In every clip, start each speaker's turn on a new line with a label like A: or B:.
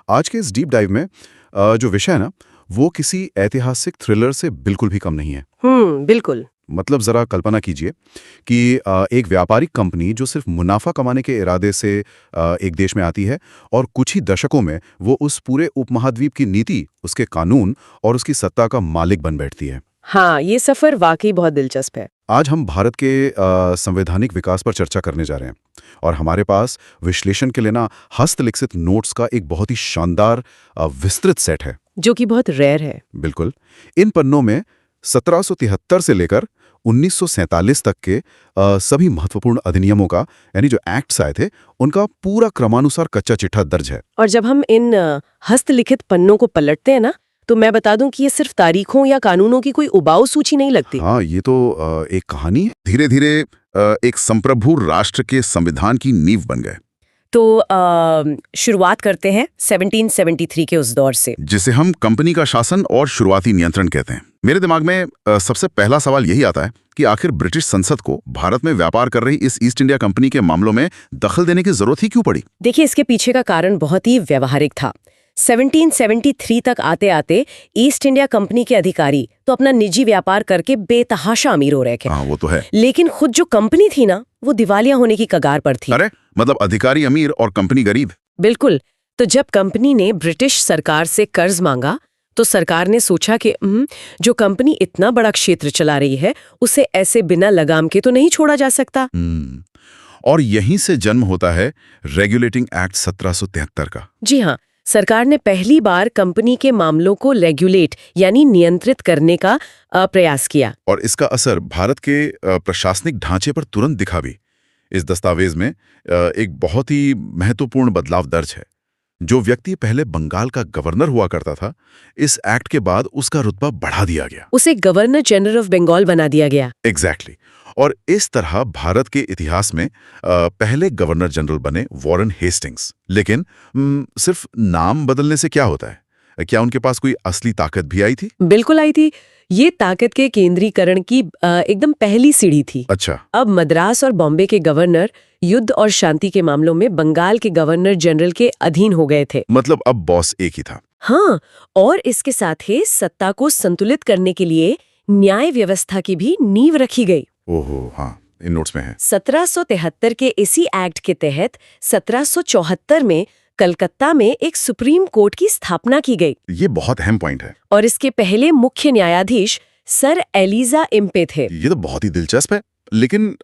A: आज के इस डीप डाइव में जो विषय है ना, वो किसी ऐतिहासिक थ्रिलर से बिल्कुल भी कम नहीं है।
B: बिल्कुल।
A: मतलब जरा कल्पना कीजिए कि एक व्यापारिक कंपनी जो सिर्फ मुनाफा कमाने के इरादे से एक देश में आती है और कुछ ही दशकों में वो उस पूरे उपमहाद्वीप की नीति, उसके कानून और उसकी सत्ता का मालिक बन बैठती है।
B: हाँ, ये सफर वाकई बहुत दिलचस्प है।
A: आज हम भारत के संवैधानिक विकास पर चर्चा करने जा रहे हैं और हमारे पास विश्लेषण के लिए ना हस्तलिखित नोट्स का एक बहुत ही शानदार विस्तृत सेट है,
B: जो कि बहुत रेयर है।
A: बिल्कुल। इन पन्नों में 1773 से लेकर 1947 तक के सभी महत्वपूर्ण अधिनियमों का, यानी जो एक्ट्स आए थे, उनका पूरा क्रमानुसार कच्चा चिट्ठा दर्ज है।
B: और जब हम इन हस्तलिखित पन्नों को पलटते हैं ना, तो मैं बता दूं कि ये सिर्फ तारीखों या कानूनों की कोई उबाऊ सूची नहीं लगती।
A: हाँ, ये तो एक कहानी है।
C: धीरे धीरे एक संप्रभु राष्ट्र के संविधान की नींव बन गए।
B: तो शुरुआत करते हैं 1773 के उस दौर से,
C: जिसे हम कंपनी का शासन और शुरुआती नियंत्रण कहते हैं। मेरे दिमाग में सबसे पहला सवाल यही आता है कि आखिर ब्रिटिश संसद को भारत में व्यापार कर रही इस ईस्ट इंडिया कंपनी के मामलों में दखल देने की जरूरत ही क्यों पड़ी?
B: देखिए, इसके पीछे का कारण बहुत ही व्यवहारिक था। 1773 तक आते आते ईस्ट इंडिया कंपनी के अधिकारी तो अपना निजी व्यापार करके बेतहाशा अमीर हो रहे थे।
C: हाँ, वो तो है।
B: लेकिन खुद जो कंपनी थी ना, वो दिवालिया होने की कगार पर थी।
C: अरे मतलब अधिकारी अमीर और कंपनी गरीब।
B: बिल्कुल। तो जब कंपनी ने ब्रिटिश सरकार से कर्ज मांगा, तो सरकार ने सोचा कि जो कंपनी इतना बड़ा क्षेत्र चला रही है, उसे ऐसे बिना लगाम के तो नहीं छोड़ा जा सकता।
C: और यहीं से जन्म होता है रेगुलेटिंग एक्ट 1773 का।
B: जी हाँ, सरकार ने पहली बार कंपनी के मामलों को रेगुलेट यानी नियंत्रित करने का प्रयास किया।
C: और इसका असर भारत के प्रशासनिक ढांचे पर तुरंत दिखा भी। इस दस्तावेज में एक बहुत ही महत्वपूर्ण बदलाव दर्ज है। जो व्यक्ति पहले बंगाल का गवर्नर हुआ करता था, इस एक्ट के बाद उसका रुतबा बढ़ा दिया गया।
B: उसे गवर्नर जनरल ऑफ बंगाल बना दिया गया।
C: एग्जैक्टली। और इस तरह भारत के इतिहास में पहले गवर्नर जनरल बने वॉरेन हेस्टिंग्स। लेकिन सिर्फ नाम बदलने से क्या होता है? क्या उनके पास कोई असली ताकत भी आई थी?
B: बिल्कुल आई थी। ये ताकत के केंद्रीकरण की एकदम पहली सीढ़ी थी।
C: अच्छा।
B: अब मद्रास और बॉम्बे के गवर्नर युद्ध और शांति के मामलों में बंगाल के गवर्नर जनरल के अधीन हो गए थे।
C: मतलब अब बॉस एक ही था।
B: हाँ, और इसके साथ ही सत्ता को संतुलित करने के लिए न्याय व्यवस्था की भी नींव रखी गई।
C: ओहो, हाँ, इन नोट्स में है।
B: 1773 के इसी एक्ट के तहत 1774 में कलकत्ता में एक सुप्रीम कोर्ट की स्थापना की गई।
C: ये बहुत अहम पॉइंट है।
B: और इसके पहले मुख्य न्यायाधीश सर एलिजा इम्पे थे।
C: ये तो बहुत ही दिलचस्प है। लेकिन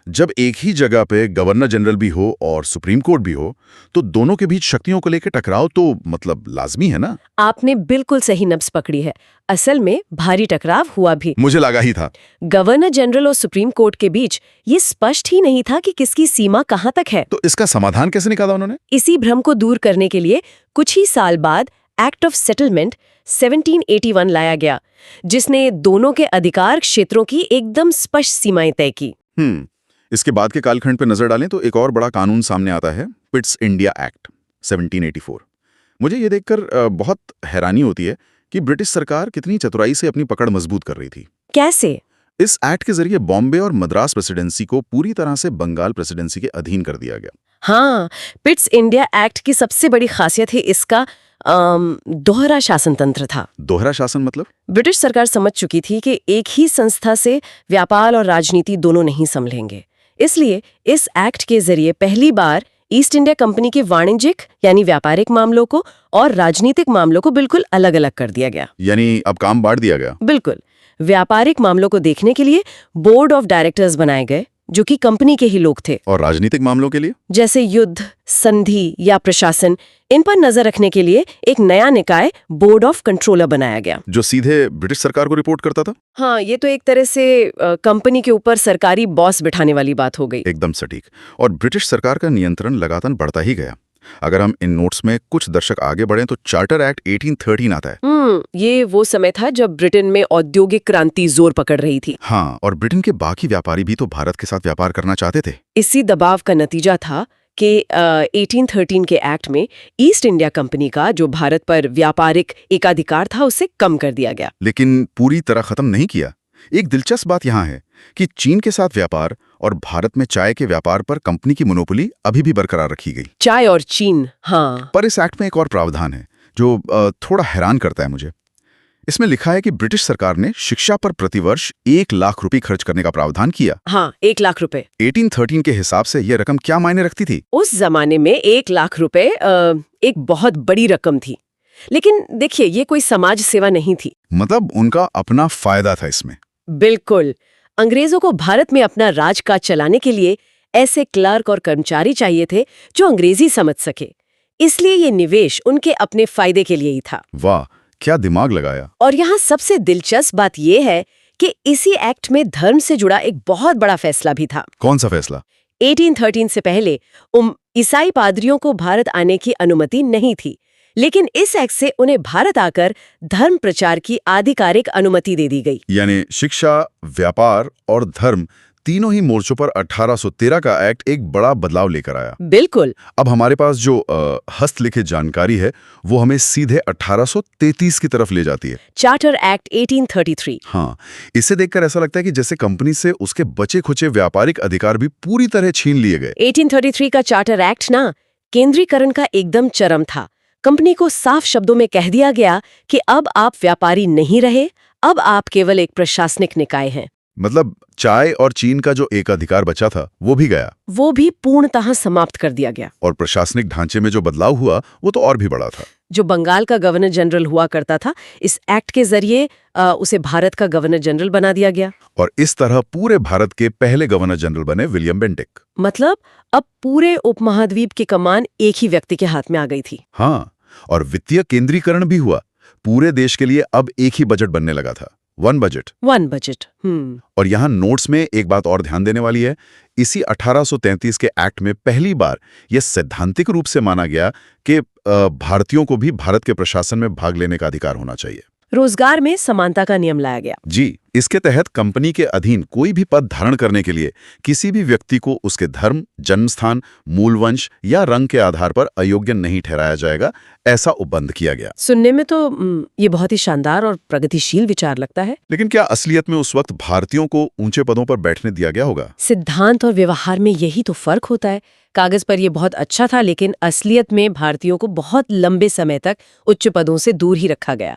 C: जब एक ही जगह पे गवर्नर जनरल भी हो और सुप्रीम कोर्ट भी हो, तो दोनों के बीच शक्तियों को लेकर टकराव तो मतलब लाजमी है ना?
B: आपने बिल्कुल सही नब्ज पकड़ी है। असल में भारी टकराव हुआ भी।
C: मुझे लगा ही था।
B: गवर्नर जनरल और सुप्रीम कोर्ट के बीच ये स्पष्ट ही नहीं था कि किसकी सीमा कहाँ तक है।
C: तो इसका समाधान कैसे निकाला उन्होंने?
B: इसी भ्रम को दूर करने के लिए कुछ ही साल बाद एक्ट ऑफ सेटलमेंट 1781 लाया गया, जिसने दोनों के अधिकार क्षेत्रों की एकदम स्पष्ट सीमाएं तय की।
C: इसके बाद के कालखंड पर नजर डालें तो एक और बड़ा कानून सामने आता है, पिट्स इंडिया एक्ट 1784। मुझे ये देखकर बहुत हैरानी होती है कि ब्रिटिश सरकार कितनी चतुराई से अपनी पकड़ मजबूत कर रही थी।
B: कैसे?
C: इस एक्ट के जरिए बॉम्बे और मद्रास प्रेसिडेंसी को पूरी तरह से बंगाल प्रेसिडेंसी के अधीन कर दिया गया।
B: हाँ, पिट्स इंडिया एक्ट की सबसे बड़ी खासियत है इसका दोहरा शासन तंत्र था।
C: दोहरा शासन मतलब?
B: ब्रिटिश सरकार समझ चुकी थी कि एक ही संस्था से व्यापार और राजनीति दोनों नहीं संभलेंगे। इसलिए इस एक्ट के जरिए पहली बार ईस्ट इंडिया कंपनी के वाणिज्यिक यानी व्यापारिक मामलों को और राजनीतिक मामलों को बिल्कुल अलग अलग कर दिया गया।
C: यानी अब काम बांट दिया गया।
B: बिल्कुल। व्यापारिक मामलों को देखने के लिए बोर्ड ऑफ डायरेक्टर्स बनाए गए, जो कि कंपनी के ही लोग थे।
C: और राजनीतिक मामलों के लिए
B: जैसे युद्ध, संधि या प्रशासन, इन पर नजर रखने के लिए एक नया निकाय बोर्ड ऑफ कंट्रोलर बनाया गया,
C: जो सीधे ब्रिटिश सरकार को रिपोर्ट करता था।
B: हाँ, ये तो एक तरह से कंपनी के ऊपर सरकारी बॉस बिठाने वाली बात हो गई।
C: एकदम सटीक। और ब्रिटिश सरकार का नियंत्रण लगातार बढ़ता ही गया। अगर हम इन नोट्स में कुछ दशक आगे बढ़ें तो चार्टर एक्ट 1813 आता है।
B: ये वो समय था जब ब्रिटेन में औद्योगिक क्रांति जोर पकड़ रही थी।
C: हाँ, और ब्रिटेन के बाकी व्यापारी भी तो भारत के साथ व्यापार करना चाहते थे।
B: इसी दबाव का नतीजा था कि 1813 के एक्ट में ईस्ट इंडिया कंपनी का जो भारत पर व्यापारिक एकाधिकार था, उसे कम कर दिया गया।
C: लेकिन पूरी तरह खत्म नहीं किया। एक दिलचस्प बात यहाँ है कि चीन के साथ व्यापार और भारत में चाय के व्यापार पर कंपनी की मोनोपोली अभी भी बरकरार रखी गई।
B: चाय और चीन, हाँ।
C: पर इस एक्ट में एक और प्रावधान है जो थोड़ा हैरान करता है मुझे। इसमें लिखा है कि ब्रिटिश सरकार ने शिक्षा पर प्रतिवर्ष 1 लाख रुपए खर्च करने का प्रावधान किया।
B: हाँ, 1 लाख रुपए।
C: 1813 के हिसाब से यह रकम क्या मायने रखती थी?
B: उस जमाने में 1 लाख रुपए एक बहुत बड़ी रकम थी। लेकिन देखिए, ये कोई समाज सेवा नहीं थी।
C: मतलब उनका अपना फायदा था इसमें।
B: बिल्कुल। अंग्रेजों को भारत में अपना राजकाज चलाने के लिए ऐसे क्लर्क और कर्मचारी चाहिए थे जो अंग्रेजी समझ सके। इसलिए ये निवेश उनके अपने फायदे के लिए ही था।
C: वाह, क्या दिमाग लगाया।
B: और यहाँ सबसे दिलचस्प बात यह है कि इसी एक्ट में धर्म से जुड़ा एक बहुत बड़ा फैसला भी था।
C: कौन सा फैसला?
B: 1813 से पहले ईसाई पादरियों को भारत आने की अनुमति नहीं थी, लेकिन इस एक्ट से उन्हें भारत आकर धर्म प्रचार की आधिकारिक अनुमति दे दी गई।
C: यानी शिक्षा, व्यापार और धर्म तीनों ही मोर्चों पर 1813 का एक्ट एक बड़ा बदलाव लेकर आया।
B: बिल्कुल।
C: अब हमारे पास जो हस्तलिखित जानकारी है वो हमें सीधे 1833 की तरफ ले जाती है।
B: Charter act 1833।
C: हाँ, इसे देखकर ऐसा लगता है कि जैसे कंपनी से उसके बचे खुचे व्यापारिक अधिकार भी पूरी तरह छीन लिए गए।
B: 1833 का चार्टर एक्ट ना केंद्रीकरण का एकदम चरम था। कंपनी को साफ शब्दों में कह दिया गया कि अब आप व्यापारी नहीं रहे, अब आप केवल एक प्रशासनिक निकाय हैं।
C: मतलब चाय और चीन का जो एक अधिकार बचा था वो भी गया,
B: वो भी पूर्णतः समाप्त कर दिया गया।
C: और प्रशासनिक ढांचे में जो बदलाव हुआ वो तो और भी बड़ा था।
B: जो बंगाल का गवर्नर जनरल हुआ करता था, इस एक्ट के जरिए उसे भारत का गवर्नर जनरल बना दिया गया।
C: और इस तरह पूरे भारत के पहले गवर्नर जनरल बने विलियम बेंटिक।
B: मतलब अब पूरे उपमहाद्वीप की कमान एक ही व्यक्ति के हाथ में आ गई थी।
C: हाँ, और वित्तीय केंद्रीकरण भी हुआ। पूरे देश के लिए अब एक ही बजट बनने लगा था, वन बजट। और यहाँ नोट्स में एक बात और ध्यान देने वाली है। इसी 1833 के एक्ट में पहली बार यह सैद्धांतिक रूप से माना गया कि भारतीयों को भी भारत के प्रशासन में भाग लेने का अधिकार होना चाहिए।
B: रोजगार में समानता का नियम लाया गया।
C: जी, इसके तहत कंपनी के अधीन कोई भी पद धारण करने के लिए किसी भी व्यक्ति को उसके धर्म, जन्मस्थान, मूलवंश या रंग के आधार पर अयोग्य नहीं ठहराया जाएगा, ऐसा उपबंध किया गया।
B: सुनने में तो ये बहुत ही शानदार और प्रगतिशील विचार लगता है।
C: लेकिन क्या असलियत में उस वक्त भारतीयों को ऊंचे पदों पर बैठने दिया गया होगा?
B: सिद्धांत और व्यवहार में यही तो फर्क होता है। कागज पर यह बहुत अच्छा था, लेकिन असलियत में भारतीयों को बहुत लंबे समय तक उच्च पदों से दूर ही रखा गया।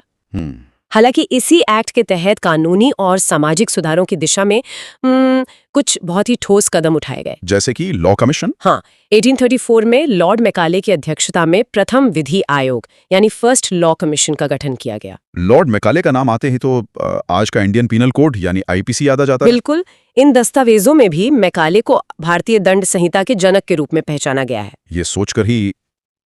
B: हालांकि इसी एक्ट के तहत कानूनी और सामाजिक सुधारों की दिशा में कुछ बहुत ही ठोस कदम उठाए गए।
C: जैसे कि लॉ कमीशन?
B: हाँ, 1834 में लॉर्ड मैकाले की अध्यक्षता में प्रथम विधि आयोग यानी फर्स्ट लॉ कमीशन का गठन किया गया।
C: लॉर्ड मैकाले का नाम आते ही तो आज का इंडियन पीनल कोड यानी आईपीसी याद आ जाता है।
B: बिल्कुल। इन दस्तावेजों में भी मैकाले को भारतीय दंड संहिता के जनक के रूप में पहचाना गया है।
C: ये सोचकर ही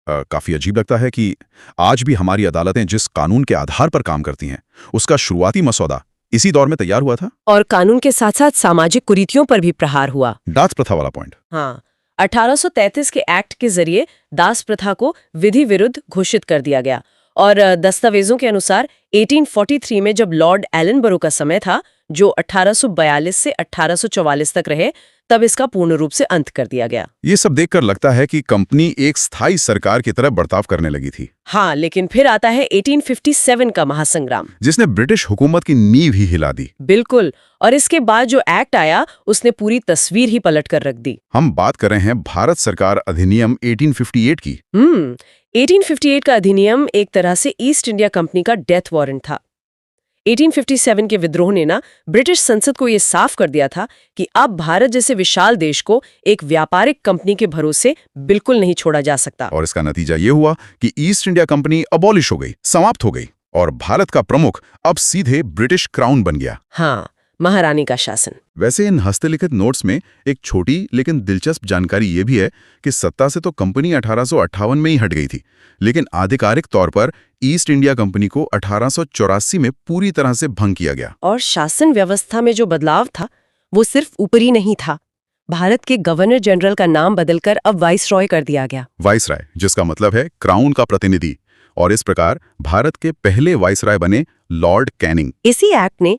C: काफी अजीब लगता है कि आज भी हमारी अदालतें जिस कानून के आधार पर काम करती हैं, उसका शुरुआती मसौदा इसी दौर में तैयार हुआ था।
B: और कानून के साथ साथ सामाजिक कुरीतियों पर भी प्रहार हुआ।
C: दास प्रथा वाला पॉइंट।
B: हाँ, 1833 के एक्ट के जरिए दास प्रथा को विधि विरुद्ध घोषित कर दिया गया। और दस्तावेजों के अनुसार 1843 में जब लॉर्ड एलनबरो का समय था, जो 1842 से 1844 तक रहे, तब इसका पूर्ण रूप से अंत कर दिया गया।
C: ये सब देखकर लगता है कि कंपनी एक स्थायी सरकार की तरह बर्ताव करने लगी थी।
B: हाँ, लेकिन फिर आता है 1857 का महासंग्राम,
C: जिसने ब्रिटिश हुकूमत की नींव ही हिला दी।
B: बिल्कुल। और इसके बाद जो एक्ट आया, उसने पूरी तस्वीर ही पलट कर रख दी।
C: हम बात कर रहे हैं भारत सरकार अधिनियम 1858 की।
B: 1858 का अधिनियम एक तरह से ईस्ट इंडिया कंपनी का डेथ वारंट था। 1857 के विद्रोह ने ना ब्रिटिश संसद को ये साफ कर दिया था कि अब भारत जैसे विशाल देश को एक व्यापारिक कंपनी के भरोसे बिल्कुल नहीं छोड़ा जा सकता।
C: और इसका नतीजा ये हुआ कि ईस्ट इंडिया कंपनी अबॉलिश हो गई, समाप्त हो गई, और भारत का प्रमुख अब सीधे ब्रिटिश क्राउन बन गया।
B: हाँ, महारानी का शासन।
C: वैसे इन हस्तलिखित नोट्स में एक छोटी लेकिन दिलचस्प जानकारी ये भी है कि सत्ता से तो कंपनी 1858 में ही हट गई थी, लेकिन आधिकारिक तौर पर ईस्ट इंडिया कंपनी को 1884 में पूरी तरह से भंग किया गया।
B: और शासन व्यवस्था में जो बदलाव था, वो सिर्फ ऊपरी नहीं था। भारत के गवर्नर जनरल का नाम बदलकर अब वाइसरॉय कर दिया गया।
C: वाइसराय, जिसका मतलब है क्राउन का प्रतिनिधि, और इस प्रकार भारत के पहले वाइसराय बने लॉर्ड कैनिंग।
B: इसी एक्ट ने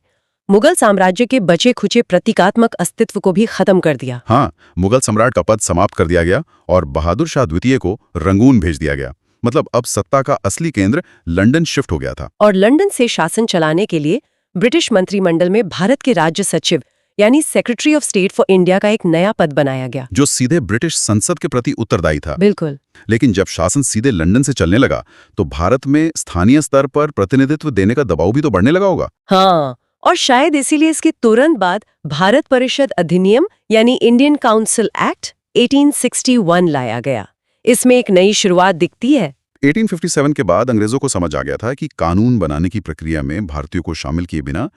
B: मुगल साम्राज्य के बचे खुचे प्रतीकात्मक अस्तित्व को भी खत्म कर दिया।
C: हाँ, मुगल सम्राट का पद समाप्त कर दिया गया और बहादुर शाह द्वितीय को रंगून भेज दिया गया। मतलब अब सत्ता का असली केंद्र लंदन शिफ्ट हो गया था।
B: और लंदन से शासन चलाने के लिए ब्रिटिश मंत्रिमंडल में भारत के राज्य सचिव यानी secretary of state for India का एक नया पद बनाया गया।
C: जो सीधे ब्रिटिश संसद के प्रति उत्तरदायी था।
B: बिल्कुल।
C: लेकिन जब शासन सीधे लंदन से चलने लगा तो भारत में स्थानीय स्तर पर प्रतिनिधित्व देने का दबाव भी तो बढ़ने लगा होगा।
B: हाँ, और शायद इसीलिए इसके तुरंत बाद भारत परिषद अधिनियम यानी इंडियन काउंसिल एक्ट 1861 लाया गया। इसमें एक नई शुरुआत दिखती है।
C: 1857 के बाद अंग्रेजों को समझ आ गया था कि कानून बनाने की प्रक्रिया में भारतीयों को शामिल किए बिना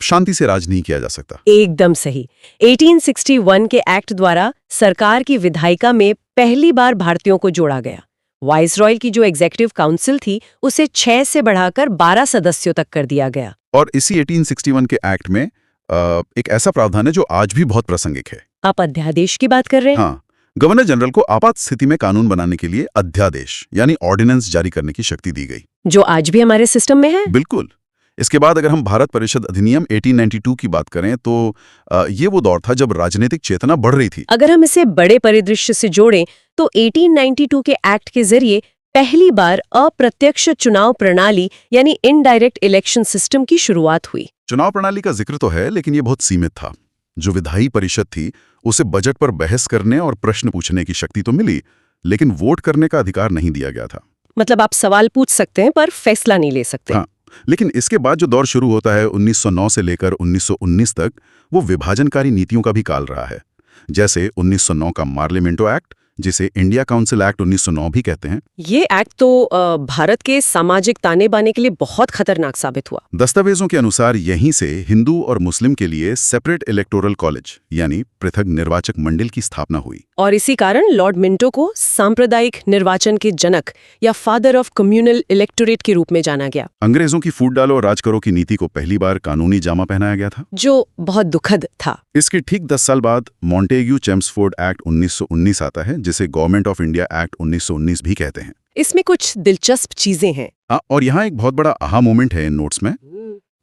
C: शांति से राज नहीं किया जा सकता।
B: एकदम सही। 1861 के एक्ट द्वारा सरकार की विधायिका में पहली बार भारतीयों को जोड़ा गया। वाइसरॉय की जो एग्जीक्यूटिव काउंसिल थी उसे 6 से बढ़ाकर 12 सदस्यों तक कर दिया गया।
C: और इसी 1861 के एक्ट में एक ऐसा प्रावधान है जो आज भी बहुत प्रासंगिक है।
B: आप अध्यादेश की बात कर रहे हैं?
C: हाँ, गवर्नर जनरल को आपात स्थिति में कानून बनाने के लिए अध्यादेश यानी ऑर्डिनेंस जारी करने की शक्ति दी गई,
B: जो आज भी हमारे सिस्टम में है।
C: बिल्कुल। इसके बाद अगर हम भारत परिषद अधिनियम 1892 की बात करें तो ये वो दौर था जब राजनीतिक चेतना बढ़ रही थी।
B: अगर हम इसे बड़े परिदृश्य से जोड़ें तो 1892 के एक्ट के जरिए पहली बार अप्रत्यक्ष चुनाव प्रणाली यानी इनडायरेक्ट इलेक्शन सिस्टम की शुरुआत हुई।
C: चुनाव प्रणाली का जिक्र तो है, लेकिन ये बहुत सीमित था। जो विधायी परिषद थी उसे बजट पर बहस करने और प्रश्न पूछने की शक्ति तो मिली, लेकिन वोट करने का अधिकार नहीं दिया गया था।
B: मतलब आप सवाल पूछ सकते हैं पर फैसला नहीं ले सकते।
C: हाँ, लेकिन इसके बाद जो दौर शुरू होता है 1909 से लेकर 1919 तक, वो विभाजनकारी नीतियों का भी काल रहा है। जैसे 1909 का मार्लियामेंटो एक्ट, जिसे इंडिया काउंसिल एक्ट 1909 भी कहते हैं।
B: ये एक्ट तो भारत के सामाजिक ताने बाने के लिए बहुत खतरनाक साबित हुआ।
C: दस्तावेजों के अनुसार यहीं से हिंदू और मुस्लिम के लिए सेपरेट इलेक्टोरल कॉलेज यानी पृथक निर्वाचक मंडल की स्थापना हुई।
B: और इसी कारण लॉर्ड मिंटो को सांप्रदायिक निर्वाचन के जनक या फादर ऑफ कम्युनल इलेक्टोरेट के रूप में जाना गया।
C: अंग्रेजों की फूट डालो और राज करो की नीति को पहली बार कानूनी जामा पहनाया गया था,
B: जो बहुत दुखद था।
C: इसके ठीक 10 साल बाद मॉन्टेग्यू चेम्सफोर्ड एक्ट 1919 आता है, जिसे गवर्नमेंट ऑफ इंडिया एक्ट 1919 भी कहते हैं।
B: इसमें कुछ दिलचस्प चीजें हैं।
C: और यहाँ एक बहुत बड़ा आहा मोमेंट है इन नोट्स में।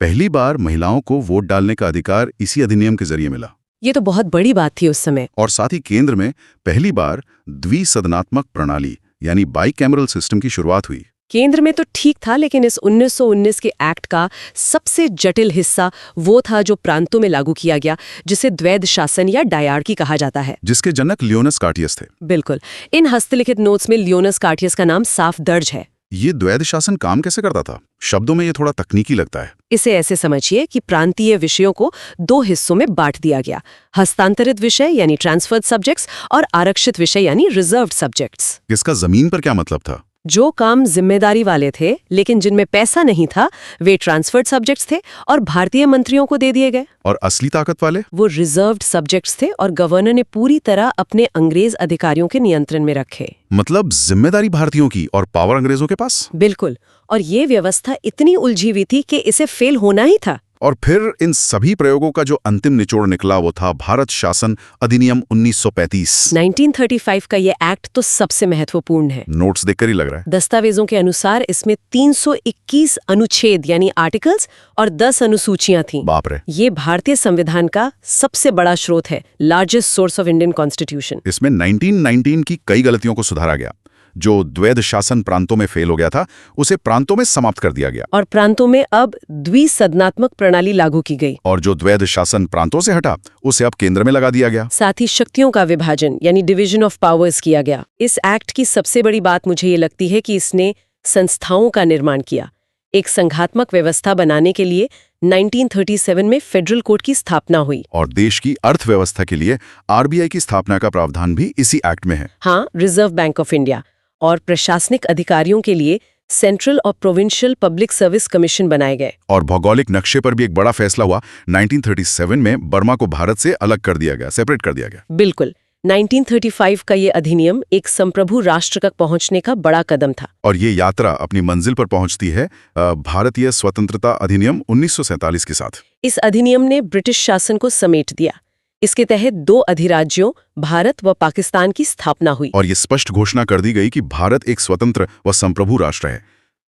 C: पहली बार महिलाओं को वोट डालने का अधिकार इसी अधिनियम के जरिए मिला।
B: ये तो बहुत बड़ी बात थी उस समय।
C: और साथ ही केंद्र में पहली बार द्विसदनात्मक प्रणाली यानी बाइकैमरल सिस्टम की शुरुआत हुई।
B: केंद्र में तो ठीक था, लेकिन इस 1919 के एक्ट का सबसे जटिल हिस्सा वो था जो प्रांतों में लागू किया गया, जिसे द्वैध शासन या डायार्की कहा जाता है,
C: जिसके जनक लियोनस कार्टियस थे।
B: बिल्कुल। इन हस्तलिखित नोट्स में लियोनस कार्टियस का नाम साफ दर्ज है।
C: ये द्वैध शासन काम कैसे करता था? शब्दों में ये थोड़ा तकनीकी लगता है।
B: इसे ऐसे समझिए कि प्रांतीय विषयों को 2 हिस्सों में बांट दिया गया, हस्तांतरित विषय यानी ट्रांसफर्ड सब्जेक्ट्स और आरक्षित विषय यानी रिजर्व्ड सब्जेक्ट्स।
C: इसका जमीन पर क्या मतलब था?
B: जो काम जिम्मेदारी वाले थे लेकिन जिनमें पैसा नहीं था वे ट्रांसफर्ड सब्जेक्ट्स थे और भारतीय मंत्रियों को दे दिए गए।
C: और असली ताकत वाले?
B: वो रिजर्व्ड सब्जेक्ट्स थे और गवर्नर ने पूरी तरह अपने अंग्रेज अधिकारियों के नियंत्रण में रखे।
C: मतलब जिम्मेदारी भारतीयों की और पावर अंग्रेजों के पास?
B: बिल्कुल। और ये व्यवस्था इतनी उलझी हुई थी कि इसे फेल होना ही था।
C: और फिर इन सभी प्रयोगों का जो अंतिम निचोड़ निकला वो था भारत शासन अधिनियम 1935।
B: 1935 का ये एक्ट तो सबसे महत्वपूर्ण है।
C: नोट्स देखकर ही लग रहा है।
B: दस्तावेजों के अनुसार इसमें 321 अनुच्छेद यानी आर्टिकल्स और 10 अनुसूचियां थीं।
C: बाप रे।
B: ये भारतीय संविधान का सबसे बड़ा स्रोत है, largest source of Indian constitution.
C: इसमें 1919 की कई गलतियों को सुधारा गया। जो द्वैध शासन प्रांतों में फेल हो गया था उसे प्रांतों में समाप्त कर दिया गया
B: और प्रांतों में अब द्विसदनात्मक प्रणाली लागू की गई।
C: और जो द्वैध शासन प्रांतों से हटा उसे अब केंद्र में लगा दिया गया।
B: साथ ही शक्तियों का विभाजन यानी डिवीजन ऑफ पावर्स किया गया। इस एक्ट की सबसे बड़ी बात मुझे ये लगती है कि इसने संस्थाओं का निर्माण किया। एक संघात्मक व्यवस्था बनाने के लिए 1937 में फेडरल कोर्ट की स्थापना हुई
C: और देश की अर्थव्यवस्था के लिए आरबीआई की स्थापना का प्रावधान भी इसी एक्ट में है।
B: हाँ, रिजर्व बैंक ऑफ इंडिया। और प्रशासनिक अधिकारियों के लिए सेंट्रल और प्रोविंशियल पब्लिक सर्विस कमीशन बनाए गए।
C: और भौगोलिक नक्शे पर भी एक बड़ा फैसला हुआ। 1937 में बर्मा को भारत से अलग कर दिया गया, सेपरेट कर दिया गया।
B: बिल्कुल। 1935 का ये अधिनियम एक संप्रभु राष्ट्र तक पहुंचने का बड़ा कदम था।
C: और ये यात्रा अपनी मंजिल पर पहुंचती है भारतीय स्वतंत्रता अधिनियम 1947 के साथ।
B: इस अधिनियम ने ब्रिटिश शासन को समेट दिया। इसके तहत 2 अधिराज्यों भारत व पाकिस्तान की स्थापना हुई
C: और ये स्पष्ट घोषणा कर दी गई कि भारत एक स्वतंत्र व संप्रभु राष्ट्र है।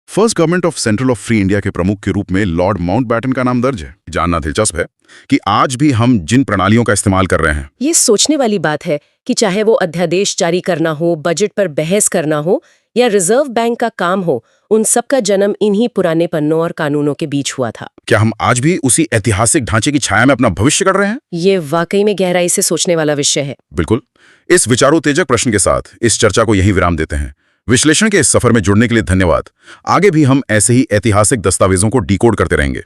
C: First government of central of free India के प्रमुख के रूप में लॉर्ड माउंटबैटन का नाम दर्ज है। जानना दिलचस्प है कि आज भी हम जिन प्रणालियों का इस्तेमाल कर रहे हैं,
B: ये सोचने वाली बात है कि चाहे वो अध्यादेश जारी करना हो, बजट पर बहस करना हो या रिजर्व बैंक का काम हो, उन सब का जन्म इन्हीं पुराने पन्नों और कानूनों के बीच हुआ था।
C: क्या हम आज भी उसी ऐतिहासिक ढांचे की छाया में अपना भविष्य कर रहे हैं?
B: ये वाकई में गहराई से सोचने वाला विषय है।
C: बिल्कुल। इस विचारोत्तेजक प्रश्न के साथ इस चर्चा को यहीं विराम देते हैं। विश्लेषण के इस सफर में जुड़ने के लिए धन्यवाद। आगे भी हम ऐसे ही ऐतिहासिक दस्तावेजों को डिकोड करते रहेंगे।